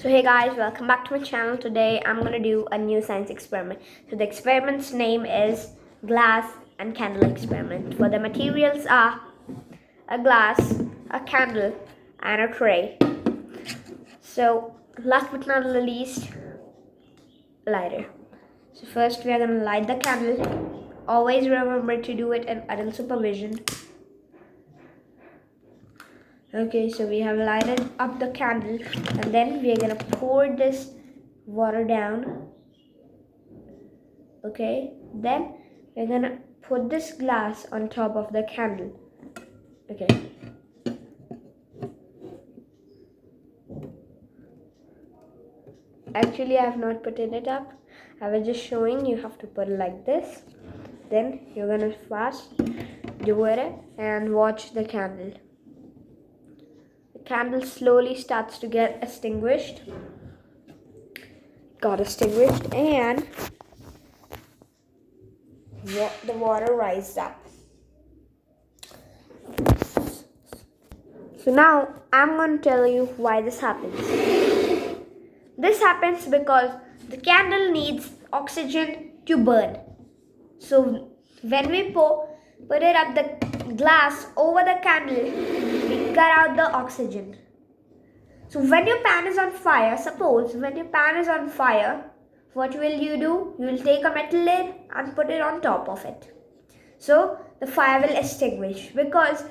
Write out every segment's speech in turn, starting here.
So hey guys, welcome back to my channel. Today I'm gonna do a new science experiment. So the experiment's name is glass and candle experiment. For the materials are a glass, a candle, and a tray. So last but not the least, lighter. So first we are gonna light the candle. Always remember to do it in adult supervision. Okay, so we have lighted up the candle and then we are gonna pour this water down. Okay, then we're gonna put this glass on top of the candle. Okay, actually I have not put it up. I was just showing you have to put it like this. Then you're gonna fast do it and watch the candle. The candle slowly starts to get extinguished. Got extinguished and the water rises up. So now I'm going to tell you why this happens. This happens because the candle needs oxygen to burn. So when we put it up the glass over the candle, we cut out the oxygen. So when your pan is on fire, suppose when your pan is on fire, what will you do? You will take a metal lid and put it on top of it. So the fire will extinguish because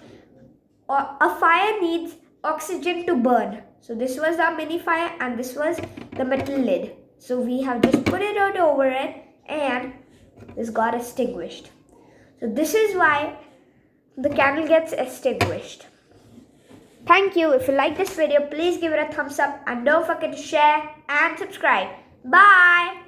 a fire needs oxygen to burn. So this was the mini fire and this was the metal lid. So we have just put it out over it and this got extinguished. So this is why the candle gets extinguished. Thank you. If you like this video, please give it a thumbs up and don't forget to share and subscribe. Bye.